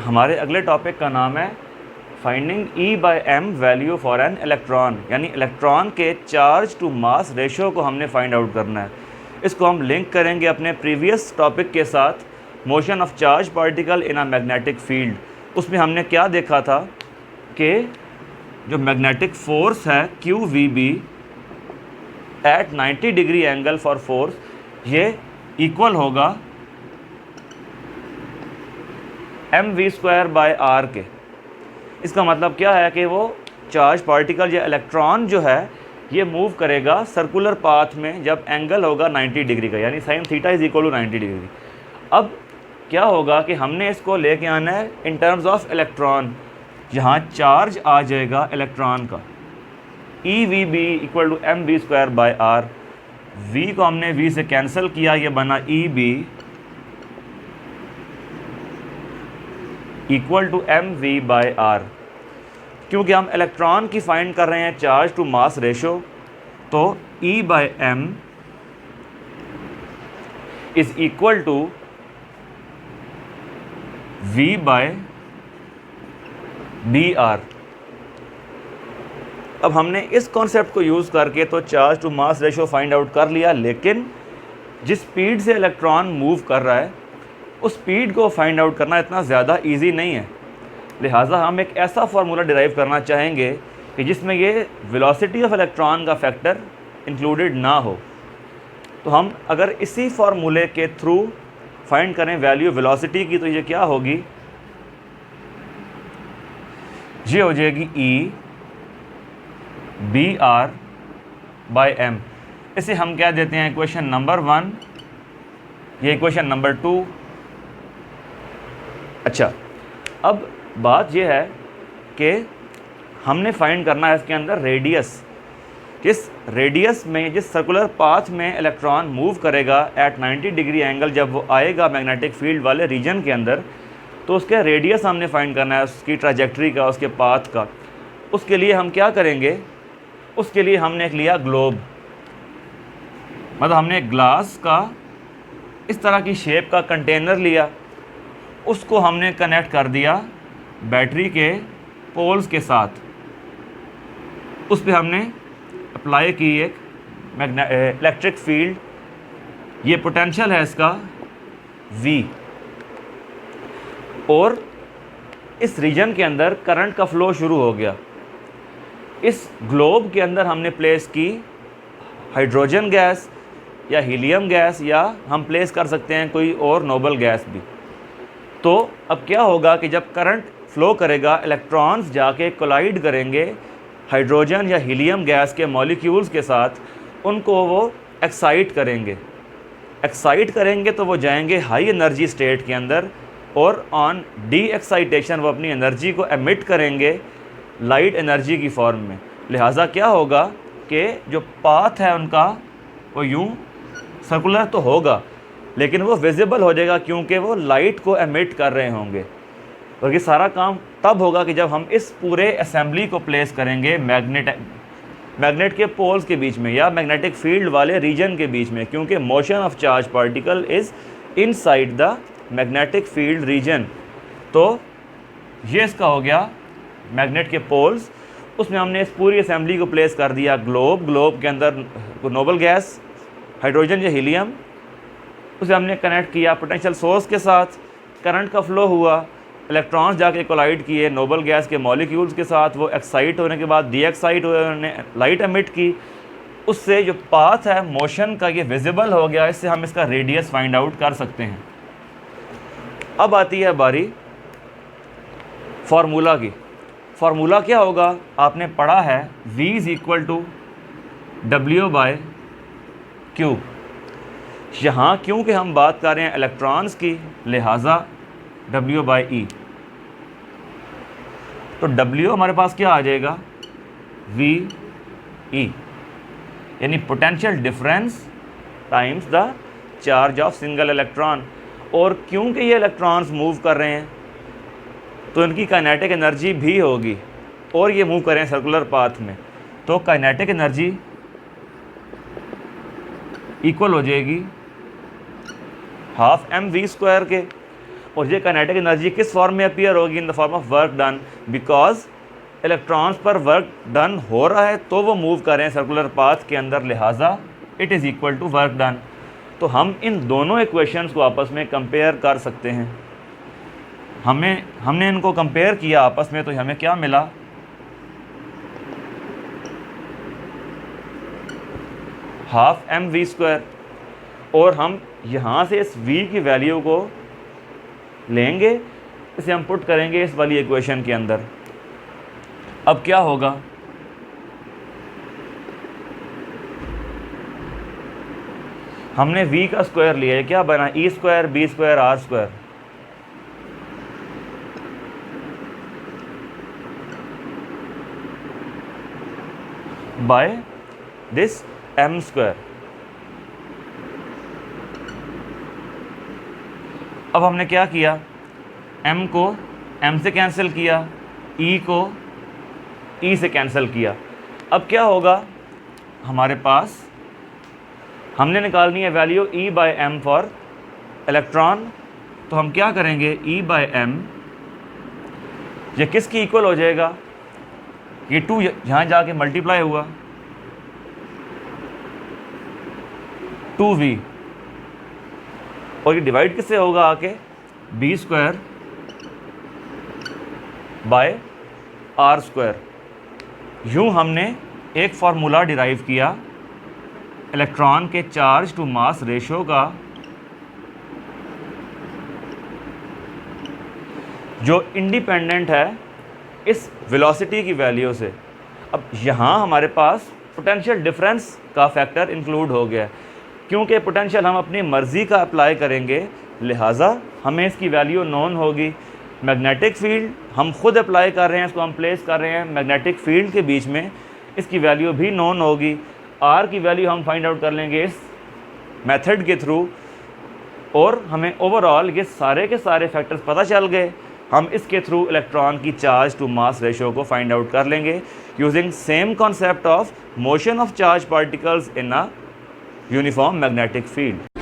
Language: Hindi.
हमारे अगले टॉपिक का नाम है finding E/m value for an electron, यानी इलेक्ट्रॉन के चार्ज टू मास रेशो को हमने फाइंड आउट करना है। इसको हम लिंक करेंगे अपने प्रीवियस टॉपिक के साथ, motion of charge particle in a magnetic field. उसमें हमने क्या देखा था कि जो मैग्नेटिक फोर्स है QVB at 90 degree angle for force, ये इक्वल होगा mv²/r के। इसका मतलब क्या है कि वो चार्ज पार्टिकल या इलेक्ट्रॉन जो है ये मूव करेगा सर्कुलर पाथ में जब एंगल होगा 90 डिग्री का, यानी sin theta is equal to 90 degree. अब क्या होगा कि हमने इसको लेके आना है इन टर्म्स ऑफ इलेक्ट्रॉन। यहाँ चार्ज आ जाएगा इलेक्ट्रॉन का EVB equal to mv²/r। v को हमने v से कैंसिल किया, ये बना EB इक्वल टू mv/r। क्योंकि हम इलेक्ट्रॉन की फाइंड कर रहे हैं चार्ज टू मास रेशो, तो E/m is equal to v/br। अब हमने इस कॉन्सेप्ट को यूज़ करके तो charge to mass ratio find out कर लिया, लेकिन जिस स्पीड से इलेक्ट्रॉन मूव कर रहा है उस स्पीड को फाइंड आउट करना इतना ज़्यादा इजी नहीं है। लिहाजा हम एक ऐसा फार्मूला डिराइव करना चाहेंगे कि जिसमें ये वेलोसिटी ऑफ इलेक्ट्रॉन का फैक्टर इंक्लूडेड ना हो। तो हम अगर इसी फार्मूले के थ्रू फाइंड करें वैल्यू वेलोसिटी की, तो ये क्या होगी, ये हो जाएगी E/br/m। इसे हम क्या देते हैं इक्वेशन नंबर 1, ये इक्वेशन नंबर 2। अच्छा, अब बात यह है कि हमने फाइंड करना है इसके अंदर रेडियस। जिस रेडियस में, जिस सर्कुलर पाथ में इलेक्ट्रॉन मूव करेगा एट 90 डिग्री एंगल, जब वो आएगा मैग्नेटिक फील्ड वाले रीजन के अंदर, तो उसका रेडियस हमने फाइंड करना है, उसकी ट्रैजेक्टरी का, उसके पाथ का। उसके लिए हम क्या करेंगे, उसके लिए हमने एक लिया ग्लोब, मतलब हमने ग्लास का इस तरह की शेप का कंटेनर लिया, उसको हमने कनेक्ट कर दिया बैटरी के पोल्स के साथ। उस पर हमने अप्लाई की एक इलेक्ट्रिक फील्ड, ये पोटेंशियल है इसका V, और इस रीजन के अंदर करंट का फ्लो शुरू हो गया। इस ग्लोब के अंदर हमने प्लेस की हाइड्रोजन गैस या हीलियम गैस, या हम प्लेस कर सकते हैं कोई और नोबल गैस भी। तो अब क्या होगा कि जब करंट फ्लो करेगा, इलेक्ट्रॉन्स जाके कोलाइड करेंगे हाइड्रोजन या हीलियम गैस के मॉलिक्यूल्स के साथ, उनको वो एक्साइट करेंगे तो वो जाएंगे हाई एनर्जी स्टेट के अंदर, और ऑन डी एक्साइटेशन वो अपनी एनर्जी को एमिट करेंगे लाइट एनर्जी की फॉर्म में। लिहाजा क्या होगा कि जो पाथ है उनका वो यूं सर्कुलर तो होगा, लेकिन वो विजिबल हो जाएगा क्योंकि वो लाइट को एमिट कर रहे होंगे। और ये सारा काम तब होगा कि जब हम इस पूरे असेंबली को प्लेस करेंगे मैग्नेट के पोल्स के बीच में या मैग्नेटिक फील्ड वाले रीजन के बीच में, क्योंकि motion of charge particle is inside the magnetic field region. तो ये इसका हो गया मैग्नेट के पोल्स। उसमें हमने इस पूरी असेंबली को प्लेस कर दिया ग्लोब के अंदर नोबल गैस हाइड्रोजन या हीलियम, उसे हमने कनेक्ट किया पोटेंशियल सोर्स के साथ, करंट का फ्लो हुआ, इलेक्ट्रॉन्स जाके कोलाइड किए नोबल गैस के मॉलिक्यूल्स के साथ, वो एक्साइट होने के बाद डी एक्साइट हुए, उन्होंने लाइट एमिट की, उससे जो पाथ है मोशन का ये विजिबल हो गया। इससे हम इसका रेडियस फाइंड आउट कर सकते हैं। अब आती है बारी फार्मूला की। फार्मूला क्या होगा, आपने पढ़ा है V is equal to W/Q। यहाँ क्योंकि हम बात कर रहे हैं इलेक्ट्रॉन्स की, लिहाजा W/E। तो W हमारे पास क्या आ जाएगा, VE, यानी potential difference times the charge of single electron. और क्योंकि ये इलेक्ट्रॉन्स मूव कर रहे हैं तो इनकी काइनेटिक एनर्जी भी होगी, और ये मूव करें सर्कुलर पाथ में, तो काइनेटिक एनर्जी इक्वल हो जाएगी हाफ mv² के। और ये काइनेटिक एनर्जी किस फॉर्म में अपीयर होगी? In the form of work done, because electrons पर वर्क डन हो रहा है तो वो मूव कर रहे हैं सर्कुलर पाथ के अंदर, लिहाजा it is equal to work done. तो हम इन दोनों इक्वेशंस को आपस में कंपेयर कर सकते हैं। हमने इनको कंपेयर किया आपस में, तो हमें क्या मिला? Half M V square. और हम यहाँ से इस v की वैल्यू को लेंगे, इसे हम पुट करेंगे इस वाली इक्वेशन के अंदर। अब क्या होगा? हमने v का स्क्वायर लिया है, क्या बना? e square B square R square. By this m square. अब हमने क्या किया? m को m से कैंसिल किया, e को e से कैंसिल किया। अब क्या होगा हमारे पास? हमने निकालनी है value e by m for electron. तो हम क्या करेंगे? e बाय m ये किसकी इक्वल हो जाएगा? ये 2 यहाँ जाके मल्टीप्लाई हुआ 2v, और ये डिवाइड किससे होगा आके? b square by R square. यूँ हमने एक फार्मूला डिराइव किया इलेक्ट्रॉन के चार्ज टू मास रेशो का, जो इंडिपेंडेंट है इस वेलोसिटी की वैल्यू से। अब यहाँ हमारे पास पोटेंशियल डिफरेंस का फैक्टर इंक्लूड हो गया, क्योंकि पोटेंशियल हम अपनी मर्ज़ी का अप्लाई करेंगे, लिहाजा हमें इसकी वैल्यू नोन होगी। मैग्नेटिक फील्ड हम खुद अप्लाई कर रहे हैं, इसको हम प्लेस कर रहे हैं मैग्नेटिक फील्ड के बीच में, इसकी वैल्यू भी नोन होगी। आर की वैल्यू हम फाइंड आउट कर लेंगे इस मेथड के थ्रू, और हमें ओवरऑल ये सारे के सारे फैक्टर्स पता चल गए। हम इसके थ्रू इलेक्ट्रॉन की चार्ज टू मास रेशो को फाइंड आउट कर लेंगे using same concept of motion of charge particles in a uniform magnetic field.